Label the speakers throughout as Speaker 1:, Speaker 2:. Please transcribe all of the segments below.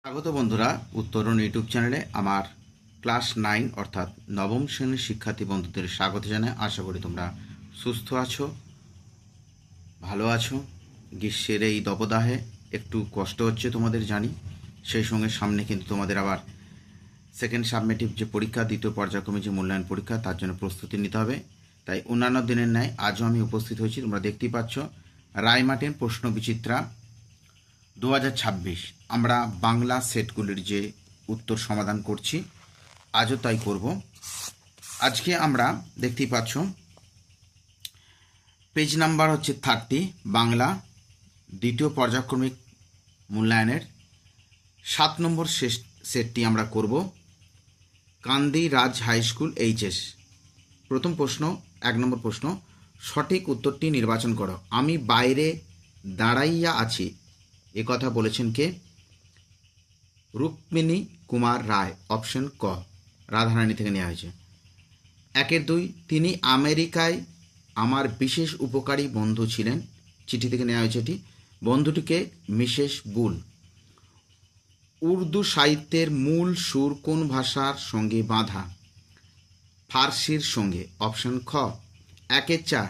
Speaker 1: স্বাগত বন্ধুরা উত্তরণ ইউটিউব চ্যানেলে আমার ক্লাস 9 অর্থাৎ নবম শ্রেণীর শিক্ষার্থী বন্ধুদের স্বাগত জানাই। আশা করি তোমরা সুস্থ আছো, ভালো আছো। গ্রীষ্মের এই দবদাহে একটু কষ্ট হচ্ছে তোমাদের জানি, সেই সঙ্গে সামনে কিন্তু তোমাদের আবার সেকেন্ড সাবমেটিভ যে পরীক্ষা, দ্বিতীয় পর্যায়ক্রমে যে মূল্যায়ন পরীক্ষা, তার জন্য প্রস্তুতি নিতে হবে। তাই অন্যান্য দিনের ন্যায় আজও আমি উপস্থিত হয়েছি। তোমরা দেখতেই পাচ্ছ রায়মার্টিন প্রশ্ন বিচিত্রা 2026 আমরা বাংলা সেটগুলির যে উত্তর সমাধান করছি, আজও তাই করব। আজকে আমরা দেখতেই পাচ্ছ পেজ নাম্বার হচ্ছে 30, বাংলা দ্বিতীয় পর্যায়ক্রমিক মূল্যায়নের 7 নম্বর সেটটি আমরা করব। কান্দি রাজ হাই স্কুল এইচএস। প্রথম প্রশ্ন, 1 নম্বর প্রশ্ন, সঠিক উত্তরটি নির্বাচন করো। আমি বাইরে দাঁড়াইয়া আছি এ কথা বলেছেন কে? রুক্মিণী কুমার রায়, অপশন ক, রাধারানী থেকে নেওয়া হয়েছে। 1-2, তিনি আমেরিকায় আমার বিশেষ উপকারী বন্ধু ছিলেন, চিঠি থেকে নেওয়া হয়েছে এটি। বন্ধুটিকে মিসেস বুল। উর্দু সাহিত্যের মূল সুর কোন ভাষার সঙ্গে বাঁধা? ফার্সির সঙ্গে, অপশন খ। 1-4,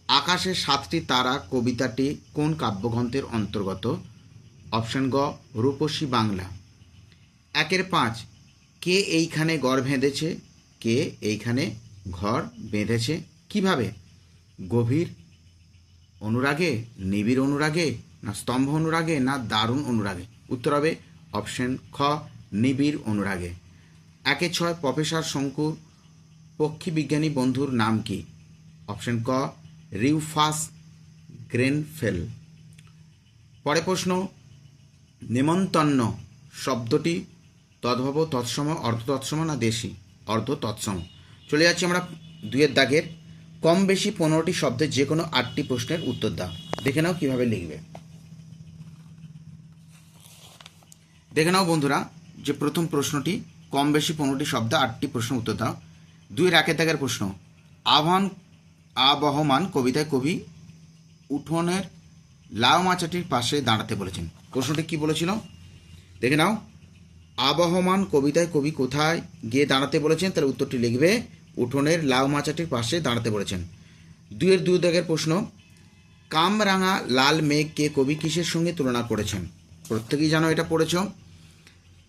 Speaker 1: আকাশে 7টি তারা কবিতাটি কোন কাব্যগ্রন্থের অন্তর্গত? অপশন গ, রূপসী বাংলা। 1-5, কে এইখানে ঘর বেঁধেছে? কে এইখানে ঘর বেঁধেছে কিভাবে? গভীর অনুরাগে, নিবিড় অনুরাগে, না স্তম্ভ অনুরাগে, না দারুণ অনুরাগে? উত্তর হবে অপশন খ, নিবিড় অনুরাগে। 1-6, প্রফেসর শঙ্কুর পক্ষী বিজ্ঞানী বন্ধুর নাম কি? অপশন ক, রিউফাস গ্রেনফেল। পরে প্রশ্ন, নেমন্তন্ন শব্দটি তদ্ভব, তৎসম, অর্ধ তৎসম, না দেশি? অর্ধ তৎসম। চলে যাচ্ছি আমরা 2-এর দাগের। কম বেশি 15টি শব্দের যে কোনো 8টি প্রশ্নের উত্তর দাও। দেখে নাও কিভাবে লিখবে। দেখে নাও বন্ধুরা, যে প্রথম প্রশ্নটি, কম বেশি 15টি শব্দ 8টি প্রশ্ন উত্তর দাও। 2-এর 1 দাগের প্রশ্ন, আবহমান কবিতায় কবি উঠোনের লাউ মাচাটির পাশে দাঁড়াতে বলেছেন। প্রশ্নটি কি বলেছিল দেখে নাও। আবহমান কবিতায় কবি কোথায় গিয়ে দাঁড়াতে বলেছেন? তার উত্তরটি লিখবে উঠোনের লাউ মাচাটির পাশে দাঁড়াতে বলেছেন। 2-এর 2 দাগের প্রশ্ন, কামরাঙা লাল মেঘকে কবি কিসের সঙ্গে তুলনা করেছেন? প্রত্যেকেই জানো, এটা পড়েছ।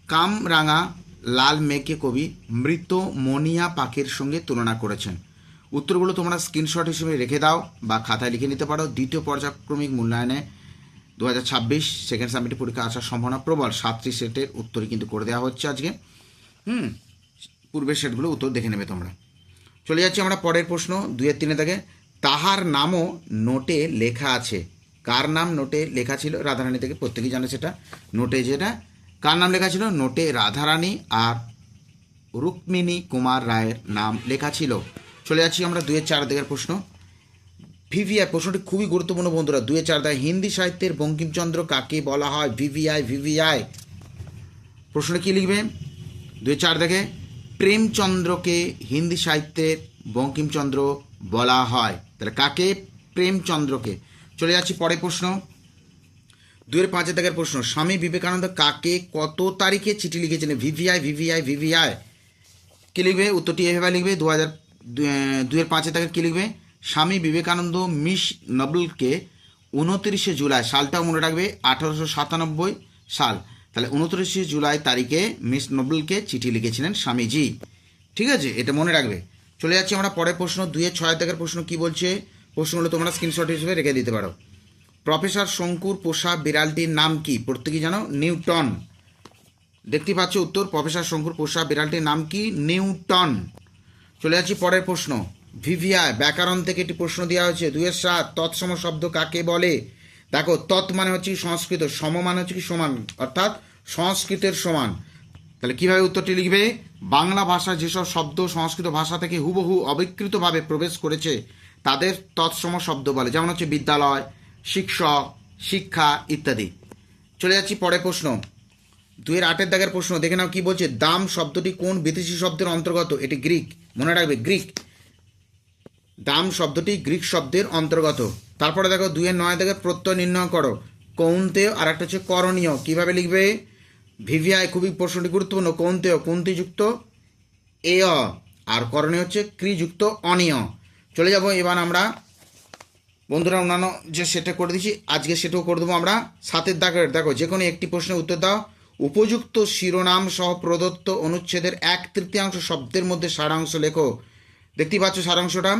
Speaker 1: কামরাঙা লাল মেঘকে কবি মৃত মনিয়া পাখির সঙ্গে তুলনা করেছেন। উত্তরগুলো তোমরা স্ক্রিনশট হিসেবে রেখে দাও বা খাতায় লিখে নিতে পারো। দ্বিতীয় পর্যায়ক্রমিক মূল্যায়নে 2026 সেকেন্ড সাবমেটিভ পরীক্ষা আসার সম্ভাবনা প্রবল। 7টি সেটের উত্তরই কিন্তু করে দেওয়া হচ্ছে আজকে। পূর্বের সেটগুলো উত্তর দেখে নেবে তোমরা। চলে যাচ্ছি আমরা পরের প্রশ্ন, 2-এর 3 থেকে। তাহার নামও নোটে লেখা আছে। কার নাম নোটে লেখা ছিল? রাধারানী থেকে, প্রত্যেকেই জানে সেটা। নোটে যেটা কার নাম লেখা ছিল? নোটে রাধারানী আর রুক্মিণী কুমার রায়ের নাম লেখা ছিল। চলে যাচ্ছি আমরা 2-এর 4 দাগের প্রশ্ন। ভিভিআই, প্রশ্নটি খুবই গুরুত্বপূর্ণ বন্ধুরা। 2-এর 4 দাগে, হিন্দি সাহিত্যের বঙ্কিমচন্দ্র কাকে বলা হয়? ভিভিআই। প্রশ্নটা কি লিখবে? 2-এর 4 দাগে, প্রেমচন্দ্রকে হিন্দি সাহিত্যের বঙ্কিমচন্দ্র বলা হয়। তাহলে কাকে? প্রেমচন্দ্রকে। চলে যাচ্ছি পরের প্রশ্ন, 2-এর 5 দাগের প্রশ্ন, স্বামী বিবেকানন্দ কাকে কত তারিখে চিঠি লিখেছিলেন? ভিভিআই। কি লিখবে? উত্তরটি এভাবে লিখবে। 2-এর 5 দাগের কি লিখবে? স্বামী বিবেকানন্দ মিস নবলকে 29শে জুলাই, সালটাও মনে রাখবে 1897 সাল। তাহলে 29শে জুলাই তারিখে মিস নবলকে চিঠি লিখেছিলেন স্বামীজি। ঠিক আছে, এটা মনে রাখবে। চলে যাচ্ছি আমরা পরের প্রশ্ন, 2-এর 6 দাগের প্রশ্ন কি বলছে? প্রশ্নগুলো তোমরা স্ক্রিনশট হিসেবে রেখে দিতে পারো। প্রফেসর শঙ্কুর পোষা বিড়ালটির নাম কি? প্রত্যেকেই জানো, নিউটন। দেখতে পাচ্ছ উত্তর, প্রফেসর শঙ্কুর পোষা বিড়ালটির নাম কি? নিউটন। চলে যাচ্ছি পরের প্রশ্ন, ভিভিআই ব্যাকরণ থেকে একটি প্রশ্ন দেওয়া হয়েছে। 2-এর 7, তৎসম শব্দ কাকে বলে? দেখো, তৎ মানে হচ্ছে সংস্কৃত, সম মানে হচ্ছে কি সমান, অর্থাৎ সংস্কৃতের সমান। তাহলে কিভাবে উত্তরটি লিখবে? বাংলা ভাষা যেসব শব্দ সংস্কৃত ভাষা থেকে হুবহু অবিকৃতভাবে প্রবেশ করেছে তাদের তৎসম শব্দ বলে, যেমন হচ্ছে বিদ্যালয়, শিক্ষক, শিক্ষা ইত্যাদি। চলে যাচ্ছি পরের প্রশ্ন, 2-এর 8 দাগের প্রশ্ন। দেখে নাও কি বলছে। দাম শব্দটি কোন বিদেশি শব্দের অন্তর্গত? এটি গ্রিক, মনে রাখবে, গ্রিক। দাম শব্দটি গ্রিক শব্দের অন্তর্গত। তারপরে দেখো 2-এর 9 দাগের প্রত্যয় নির্ণয় করো। কৌন্তেয় আর একটা হচ্ছে করণীয়। কিভাবে লিখবে? ভিভিআই খুবই প্রশ্নটি গুরুত্বপূর্ণ। কৌন্তেয় কুন্তিযুক্ত এয়, আর করণীয় হচ্ছে ক্রিযুক্ত অনিয়। চলে যাব এবার আমরা বন্ধুরা অন্যান্য যে সেটা করে দিচ্ছি আজকে সেটাও করে দেবো আমরা। 7 দাগের দেখো, যে কোনো একটি প্রশ্নের উত্তর দাও। উপযুক্ত শিরোনাম সহ প্রদত্ত অনুচ্ছেদের 1/3 শব্দের মধ্যে সারাংশ লেখো। দেখতেই পাচ্ছ সারাংশটা।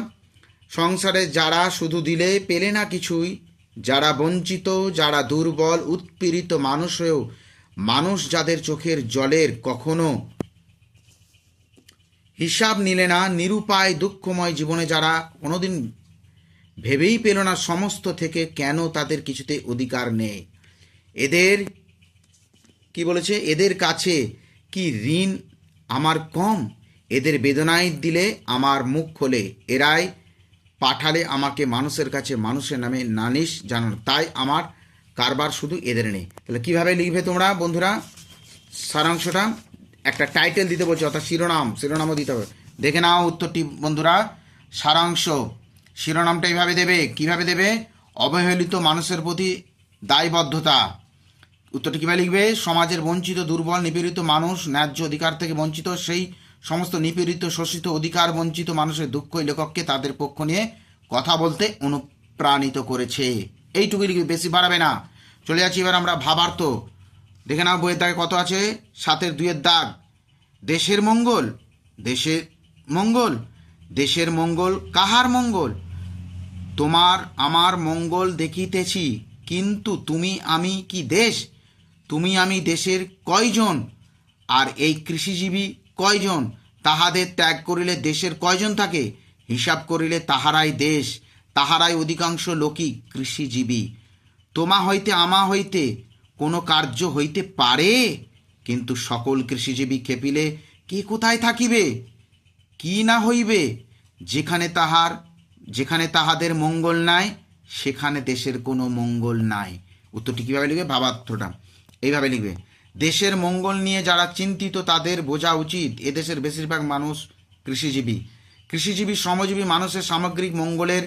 Speaker 1: সংসারে যারা শুধু দিলে পেলে না কিছুই, যারা বঞ্চিত, যারা দুর্বল উৎপীড়িত মানুষ হয়েও মানুষ যাদের চোখের জলের কখনো হিসাব নিলে না, নিরুপায় দুঃখময় জীবনে যারা কোনোদিন ভেবেই পেল না সমস্ত থেকে কেন তাদের কিছুতে অধিকার নেই, এদের কি বলেছে, এদের কাছে কি ঋণ আমার কম, এদের বেদনায় দিলে আমার মুখ খোলে, এরাই পাঠালে আমাকে মানুষের কাছে মানুষের নামে নালিশ জানানো, তাই আমার কারবার শুধু এদের নেই। তাহলে কীভাবে লিখবে তোমরা বন্ধুরা সারাংশটা? একটা টাইটেল দিতে বলছে, অর্থাৎ শিরোনামও দিতে হবে। দেখে নাও উত্তরটি বন্ধুরা। সারাংশ শিরোনামটা এইভাবে দেবে। কিভাবে দেবে? অবহেলিত মানুষের প্রতি দায়বদ্ধতা। উত্তরটি কীভাবে লিখবে? সমাজের বঞ্চিত, দুর্বল, নিপীড়িত মানুষ ন্যায্য অধিকার থেকে বঞ্চিত, সেই সমস্ত নিপীড়িত, শোষিত, অধিকার বঞ্চিত মানুষের দুঃখই লেখককে তাদের পক্ষ নিয়ে কথা বলতে অনুপ্রাণিত করেছে। এইটুকুই লিখবে, বেশি বাড়াবে না। চলে যাচ্ছি এবার আমরা ভাবার্থ। দেখে নাও বইয়ের দাগে কত আছে? 7-2 দাগ। দেশের মঙ্গল, দেশের মঙ্গল, দেশের মঙ্গল কাহার মঙ্গল? তোমার আমার মঙ্গল দেখিতেছি, কিন্তু তুমি আমি কি দেশ? তুমি আমি দেশের কয়জন? আর এই কৃষিজীবী কয়জন? তাহাদের ত্যাগ করিলে দেশের কয়জন থাকে? হিসাব করিলে তাহারাই দেশ, তাহারাই অধিকাংশ লোকই কৃষিজীবী। তোমা হইতে আমা হইতে কোনো কার্য হইতে পারে, কিন্তু সকল কৃষিজীবী খেপিলে কে কোথায় থাকিবে? কি না হইবে? যেখানে তাহাদের মঙ্গল নাই, সেখানে দেশের কোনো মঙ্গল নাই। উত্তরটি কীভাবে লিখবে? ভাবার্থটা এইভাবে লিখবে। দেশের মঙ্গল নিয়ে যারা চিন্তিত তাদের বোঝা উচিত এদেশের বেশিরভাগ মানুষ কৃষিজীবী। কৃষিজীবী শ্রমজীবী মানুষের সামগ্রিক মঙ্গলের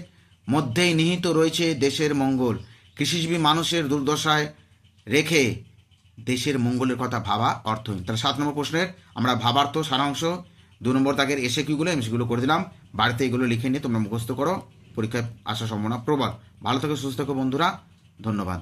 Speaker 1: মধ্যেই নিহিত রয়েছে দেশের মঙ্গল। কৃষিজীবী মানুষের দুর্দশায় রেখে দেশের মঙ্গলের কথা ভাবা অর্থহীন। তাহলে 7 নম্বর প্রশ্নের আমরা ভাবার্থ সারাংশ 2 নম্বর দাগের এসএকিউগুলো এমসিকিউগুলো করে দিলাম। বাড়িতে এগুলো লিখে নিয়ে তোমরা মুখস্থ করো, পরীক্ষায় আসার সম্ভাবনা প্রবল। ভালো থেকো, সুস্থ থেকো বন্ধুরা, ধন্যবাদ।